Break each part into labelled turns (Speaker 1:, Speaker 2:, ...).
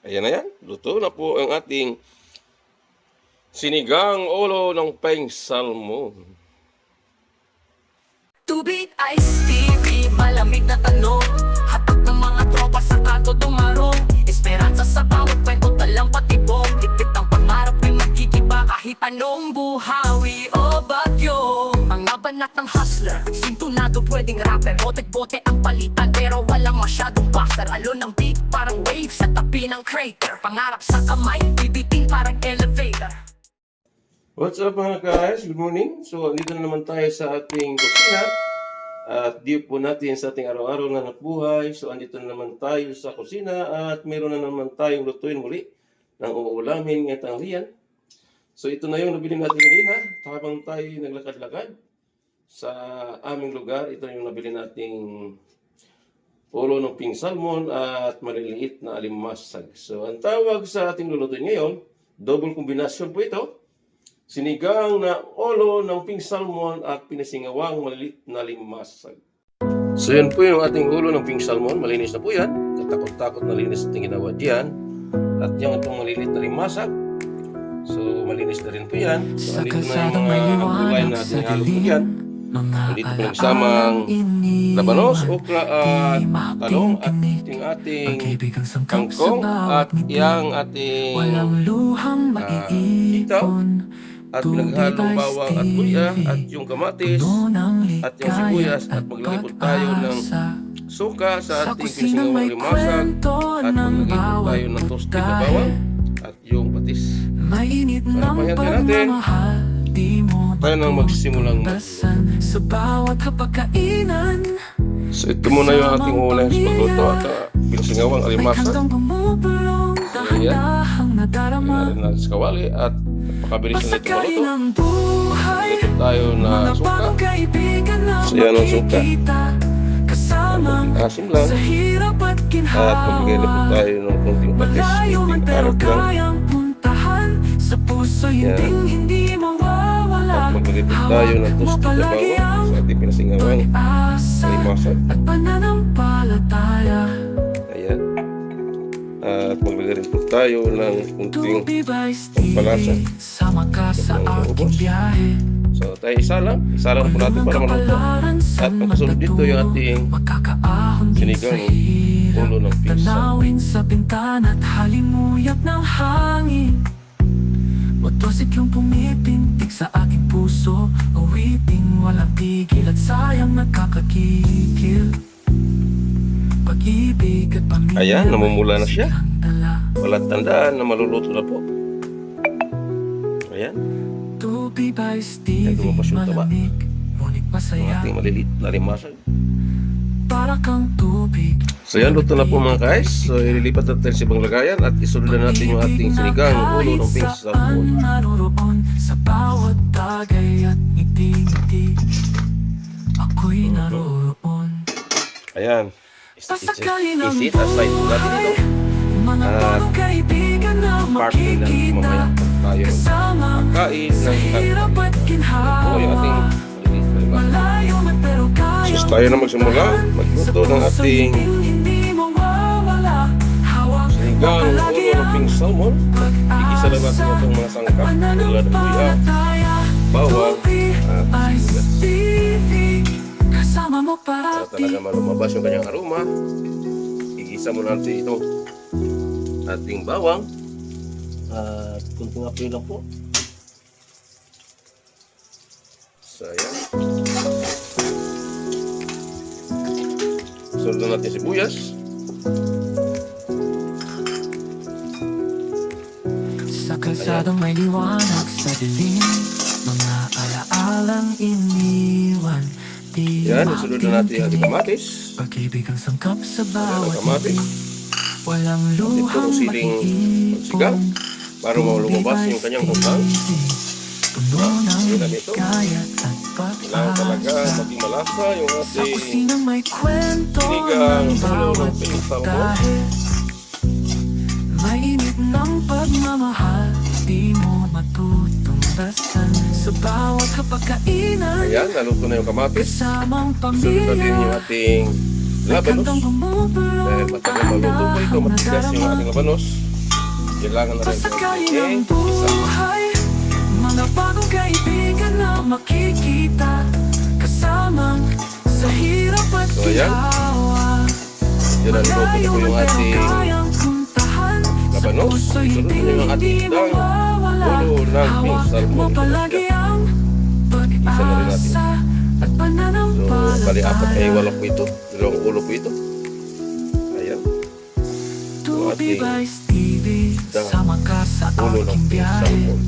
Speaker 1: Ayan na yan. Luto na po ang ating sinigang ulo ng peng salmon.
Speaker 2: Tubig Ice TV, malamig na tanong. Hatak ng mga tropa sa kanto dumarong. Esperanza sa bawat kwento, talang patibong. Dikit ang pangarap ay magkikiba kahit anong buhawi o bagyo. Mga banat ng hustler, sintunado pwedeng rapper. Bote-bote ang palitan pero walang masyadong buffer. Alon ng beat parang wave sa tabi ng crater. Pangarap sa kamay, bibitin parang elevator.
Speaker 1: What's up mga guys? Good morning. So, dito na naman tayo sa ating kusina. At di po natin sa ating araw-araw na nabuhay. So, andito na naman tayo sa kusina at meron na naman tayong lutuin muli ng uulamin ngayong tanghalian. So, ito na yung nabili natin kanina. Habang tayo naglakad-lakad sa aming lugar, ito yung nabili nating ulo ng ping salmon at maliliit na alimasag. So, ang tawag sa ating lulutuin ngayon, double combination po ito. Sinigang na ulo ng ping salmon at pinasingawang maliit na limasag. So yan po yung ating ulo ng ping salmon. Malinis na po yan. Katakot-takot na linis natin ginawa dyan. At yung itong maliit na limasag. So malinis na rin po yan. So andito na yung mga gulay natin halo po dyan. Andito po nagsamang labanos, okra at talong at yung ating kangkong at yung ating itaw. At pinaghalong bawang at luya at yung kamatis at yung sibuyas at maglagay po tayo ng suka sa ating pinasingawang limasag at maglagay po tayo ng toasted na bawang at yung patis. Papahiyan natin. Tayo nang magsimulang
Speaker 2: sa bawat kapagkainan.
Speaker 1: So ito muna yung ating ulam sa pagluto at pinasingawang alimasag. So yan. Tingnan natin sa kawali at pakabilis na ito maluto. Ito tayo na suka. So yan ang suka. Asim lang. At magbigay na po tayo ng konting patis, konting arog lang. Yan. At magbigay po tayo ng toasted na bawang sa ating pinasingawang alimasag. Ayan. At maglagay rin po tayo ng kunting pampalasa. So tayo isa lang po natin para maluto. At ang kasunod dito yung ating sinigang ulo ng ping salmon.
Speaker 2: Sa bintana at halimuyap ng hangin. Motosiklong pumipintig sa aking puso. Awiting walang tigil at sayang nagkakakikil. Pag-ibig at pamilya.
Speaker 1: Ayan, namumula na siya. Walang tandaan na maluluto na po. Ayan.
Speaker 2: Tubig by Stevie,
Speaker 1: lumabas yung taba.
Speaker 2: malamig, ngunit
Speaker 1: Ang
Speaker 2: masaya.
Speaker 1: ating maliliit na limasag.
Speaker 2: Para kang tubig.
Speaker 1: So yan, luto na po mga guys. So ililipat natin sa ibang lagayan at isunod na natin yung ating sinigang ulo ng ping salmon.
Speaker 2: Naroon sa bawat tagay at ngiti-ngiti. Ako'y naroon.
Speaker 1: Ayan. Isit aside po natin ito.
Speaker 2: Mga bagong kaibigan na
Speaker 1: Part din lang mamaya tayo magkain ng
Speaker 2: hirap at ginhawa.
Speaker 1: ito yung ating maliliit na limasag.
Speaker 2: Malayo man pero kaya.
Speaker 1: So tayo na magsimula magluto ng ating sinigang ulo ng ping salmon. Igisa na natin itong mga sangkap tulad ng luya, bawang at sibuyas. Para talaga malumabas yung kanyang aroma, igisa mo natin itong ating bawang at kunting apoy lang po. So ayan. Sunod na natin sibuyas.
Speaker 2: Sa kalsadang may liwanag sa dilim, mga alaalang iniwan.
Speaker 1: Yan, isunod na natin ang ating kamatis.
Speaker 2: Pag-ibig ang sangkap sa
Speaker 1: Ayan
Speaker 2: bawat
Speaker 1: ang kamatis.
Speaker 2: walang
Speaker 1: Ito
Speaker 2: luhang
Speaker 1: siling pagsigang para lumabas yung kanyang hukang.
Speaker 2: Puno ng
Speaker 1: Yun na nito.
Speaker 2: kayat at
Speaker 1: Kailangan talaga
Speaker 2: pag-asa.
Speaker 1: maging malasa yung
Speaker 2: Sa
Speaker 1: ating
Speaker 2: kusinang may kwento
Speaker 1: sinigang
Speaker 2: ng
Speaker 1: ulo ng
Speaker 2: bawat
Speaker 1: ping salmon.
Speaker 2: pagkahe. Mainit ng pagmamahal, di mo matutumbasan. Sa bawat kapagkainan,
Speaker 1: Ayan, naluto na yung kamatis.
Speaker 2: kasamang
Speaker 1: Sunod na din yung
Speaker 2: pamilya.
Speaker 1: ating labanos. Dahil matagal maluto po ito, matigas yung ating labanos. Kailangan na rin
Speaker 2: Pasakali ng
Speaker 1: isama.
Speaker 2: buhay, mga bagong kaibigan na makikita, kasamang sa hirap at
Speaker 1: So, ayan.
Speaker 2: ginhawa.
Speaker 1: Yan ang luto na po yung ating
Speaker 2: kayang puntahan, sa
Speaker 1: labanos.
Speaker 2: puso'y
Speaker 1: Sunod
Speaker 2: hindi
Speaker 1: na yung ating dang
Speaker 2: mawawala.
Speaker 1: ulo ng pink
Speaker 2: Hawak
Speaker 1: salmon.
Speaker 2: mo palagi ang
Speaker 1: Isa na rin natin.
Speaker 2: pag-asa at
Speaker 1: So, bali apat ay
Speaker 2: pananampalataya.
Speaker 1: wala po ito. Dalawang ulo po ito. Ayan.
Speaker 2: Tubi by Stevie,
Speaker 1: dang
Speaker 2: sama ka sa
Speaker 1: Ulo ng
Speaker 2: aking
Speaker 1: pink
Speaker 2: biyahe.
Speaker 1: salmon.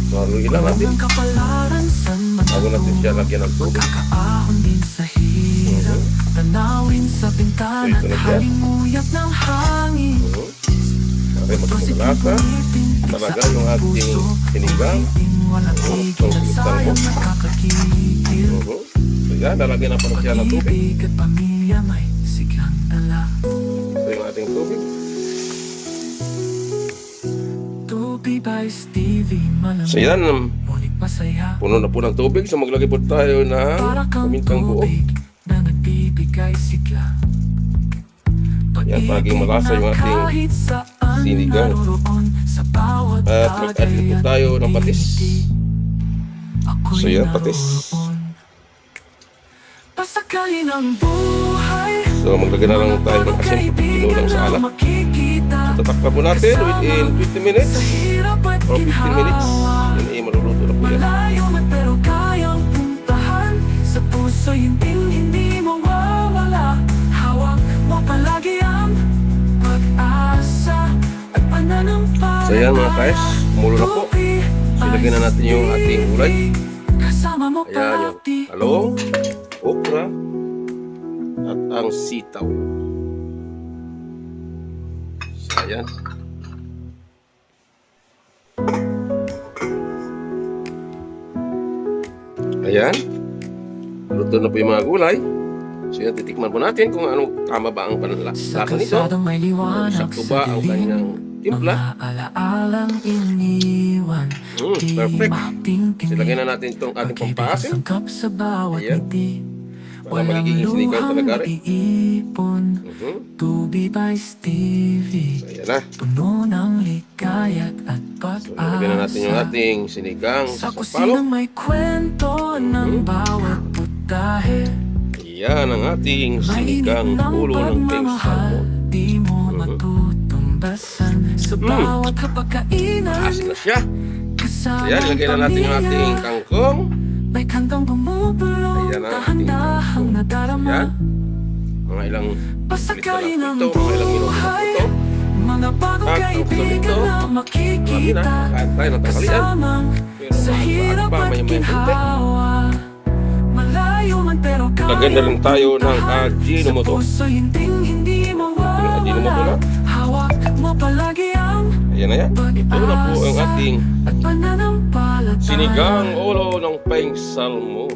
Speaker 1: So, haluin lang natin.
Speaker 2: Ang kapalaran sa
Speaker 1: Bago natin siya lagyan ng tubig.
Speaker 2: Kakaahon din sa hirap, tanawin sa bintana
Speaker 1: So, ito na
Speaker 2: at
Speaker 1: siya.
Speaker 2: halinguyap ng hangin.
Speaker 1: Para magpamalasa. Talaga yung ating sinigang.
Speaker 2: Walang tigil at sayang nakakakigil.
Speaker 1: So, yan. Lalagyan na pa na siya ng tubig.
Speaker 2: Pag-ibig at pamilya may siglang dala.
Speaker 1: So, yung ating tubig.
Speaker 2: Tubi by Stevie, malamig,
Speaker 1: So, yan.
Speaker 2: ngunit masaya.
Speaker 1: Puno na po ng tubig. So, maglagay po tayo ng
Speaker 2: Para kang
Speaker 1: pamintang buo.
Speaker 2: tubig na nagbibigay sigla.
Speaker 1: Yan, maging malasa yung ating
Speaker 2: Kahit saan
Speaker 1: sinigang.
Speaker 2: naroon, sa bawat
Speaker 1: At mag-add
Speaker 2: bagay
Speaker 1: po
Speaker 2: at
Speaker 1: tayo ng patis.
Speaker 2: ngiti, ako'y
Speaker 1: So, yan, patis.
Speaker 2: naroon. Pasakay ng buhay,
Speaker 1: So, maglagay na lang tayo ng asin pag kinulang sa alat. Tatakpan po natin within 50 minutes or 15 minutes. Yan ay maluluto na po yan.
Speaker 2: Malayo man pero kayang puntahan, sa puso hindi mawawala. Hawak mo palagi ang pag-asa at pananampalataya.
Speaker 1: So, yan mga guys, kumulo na po. So, ilagay na natin yung ating gulay.
Speaker 2: Kasama mo
Speaker 1: Ayan yung
Speaker 2: palagi.
Speaker 1: talong, okra, at ang sitaw. So, ayan. Ayan. Luto na po yung mga gulay. So, yan, titikman po natin kung ano tama ba ang
Speaker 2: Sa
Speaker 1: panlasa nito.
Speaker 2: kalsadang may liwanag
Speaker 1: Sakto ba ang kanyang timpla?
Speaker 2: mga alaalang iniwan.
Speaker 1: Perfect. So, lagyan na natin itong ating pampasin
Speaker 2: Sangkap sa bawat
Speaker 1: Ayan.
Speaker 2: ngiti.
Speaker 1: para
Speaker 2: Walang
Speaker 1: magiging sinigang
Speaker 2: luhang
Speaker 1: talaga rin.
Speaker 2: iipon. Tubi by Stevie,
Speaker 1: So, ayan na.
Speaker 2: puno ng ligayat at
Speaker 1: So, lagyan na natin yung
Speaker 2: pag-asa.
Speaker 1: ating sinigang
Speaker 2: Sa
Speaker 1: sa sampalok.
Speaker 2: kusinang may kwento ng bawat putahe.
Speaker 1: Yan ang ating sinigang ulo ng pink salmon.
Speaker 2: Di mo matutumbasan sa bawat kapagkainan.
Speaker 1: Asin na siya.
Speaker 2: Kasama
Speaker 1: So, yan, ilagay na natin yung ating kangkong.
Speaker 2: may kantang bumubulong,
Speaker 1: Ayan ang ating
Speaker 2: dahan-dahang
Speaker 1: So,
Speaker 2: nadarama.
Speaker 1: yan. Mga ilang
Speaker 2: Pasakay
Speaker 1: ulit na
Speaker 2: ng
Speaker 1: lang po ito. Mga ilang minuto na po
Speaker 2: buhay,
Speaker 1: ito.
Speaker 2: mga bagong
Speaker 1: At ang
Speaker 2: kaibigan
Speaker 1: ito,
Speaker 2: na
Speaker 1: marami
Speaker 2: makikita.
Speaker 1: na. Kahit tayo ng tanghalian.
Speaker 2: Kasamang
Speaker 1: Pero
Speaker 2: sa hirap
Speaker 1: pa,
Speaker 2: at
Speaker 1: may
Speaker 2: ginhawa. Malayo man pero
Speaker 1: Lagyan na rin tayo ng
Speaker 2: puntahan.
Speaker 1: Ajinomoto.
Speaker 2: Sa puso hindi mawawala.
Speaker 1: Ajinomoto na.
Speaker 2: Hawak mo palagi ang
Speaker 1: Ayan na yan. Ito na po ang ating
Speaker 2: at pananampalataya.
Speaker 1: sinigang ulo ng pink salmon.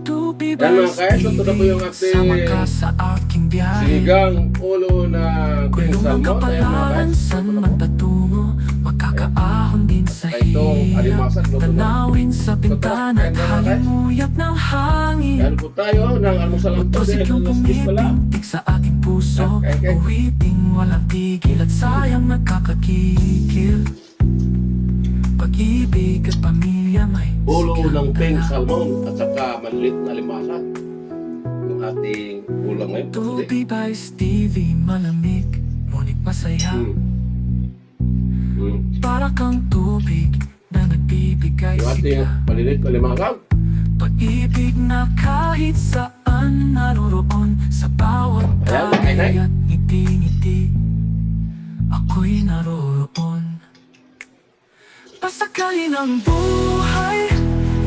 Speaker 2: Tubi
Speaker 1: Yan mga
Speaker 2: by
Speaker 1: guys, ito na po yung ating
Speaker 2: sama ka sa aking biyahe.
Speaker 1: Sinigang ulo ng pink
Speaker 2: Kulong ng
Speaker 1: salmon. Ayan mga
Speaker 2: kapalaran
Speaker 1: guys.
Speaker 2: saan man patungo, magkakaahon din sa
Speaker 1: At itong
Speaker 2: hirap.
Speaker 1: alimasag, luto na.
Speaker 2: Tanawin sa bintana at
Speaker 1: Ito na, guys.
Speaker 2: halinguyap ng hangin.
Speaker 1: Yan po tayo ng almusal lang po
Speaker 2: Tusik
Speaker 1: dahil
Speaker 2: yung
Speaker 1: alas 10 pala.
Speaker 2: pumipintig sa aking puso.
Speaker 1: Okay.
Speaker 2: Uwiting walang tigil at sayang nakakakigil. Pag-ibig at pamilya may
Speaker 1: Ulo ng
Speaker 2: siglang
Speaker 1: pink
Speaker 2: dala.
Speaker 1: salmon at saka maliit na limasag. Yung ating ulam ngayon.
Speaker 2: Tubi by Stevie, malamig, ngunit masaya. Para kang tubig na nagbibigay
Speaker 1: Yung ating
Speaker 2: sigla.
Speaker 1: maliit na limasag.
Speaker 2: Pag-ibig na kahit saan naroroon, sa bawat
Speaker 1: Ayan,
Speaker 2: bagay
Speaker 1: okay,
Speaker 2: at ngiti-ngiti, ako'y naroroon. Pasakay ng buhay,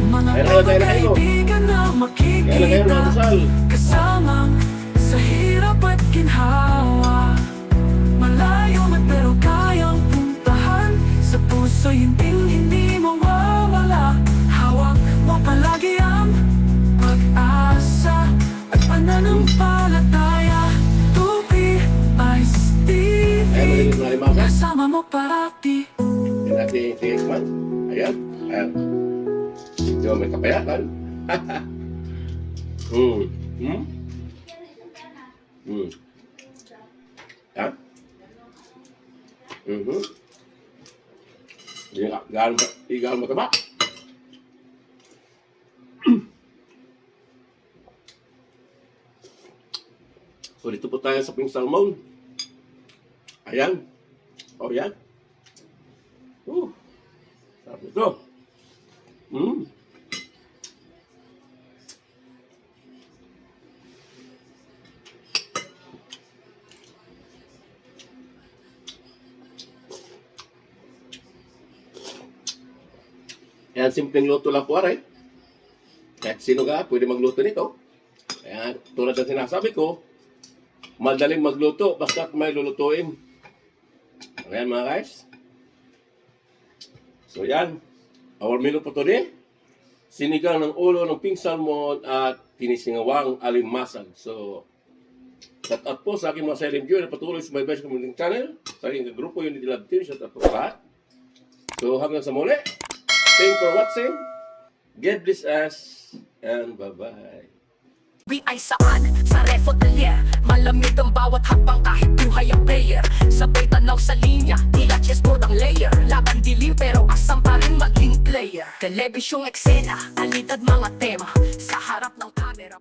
Speaker 2: mga
Speaker 1: Ayan,
Speaker 2: bagong
Speaker 1: ayan, ayan, ayan.
Speaker 2: kaibigan na
Speaker 1: Kaya lang kayo
Speaker 2: makikita.
Speaker 1: almusal.
Speaker 2: Kasamang sa hirap at ginhawa. Malayo man pero kayang puntahan. Sa puso hindi mawawala. Hawak mo palagi ang pag-asa at pananampalataya. Tubi by
Speaker 1: Ayan,
Speaker 2: Stevie,
Speaker 1: maliit na limasag.
Speaker 2: kasama mo parati.
Speaker 1: Yung ating tikman. Ayan. Ayan. Yung may kapayatan. Yan. Igal mataba. So dito po tayo sa pink salmon. Ayan. O yan. Sarap ito. Yan, simpleng luto lang po, aray. Kahit sino ka, pwede magluto nito. Kaya, tulad ng sinasabi ko, madaling magluto, basta may lulutuin. Ayan mga guys. So yan, our menu po today. Sinigang ng ulo ng pink salmon at tinisingawang alimasag. So, shout out po sa aking mga silent viewer na patuloy sa my best community channel. Sa aking grupo Unity Love Team, shout out po sa lahat. So, hanggang sa muli. Thank you for watching. God bless us. And bye-bye.
Speaker 2: We ay saan? Sa refotelier. Malamig ang bawat hakbang kahit buhay ang player. Sabay tanaw sa linya, tila chessboard ang layer. Laban dilim pero asam pa rin maging player. Telebisyong eksena, alitad mga tema. Sa harap ng camera.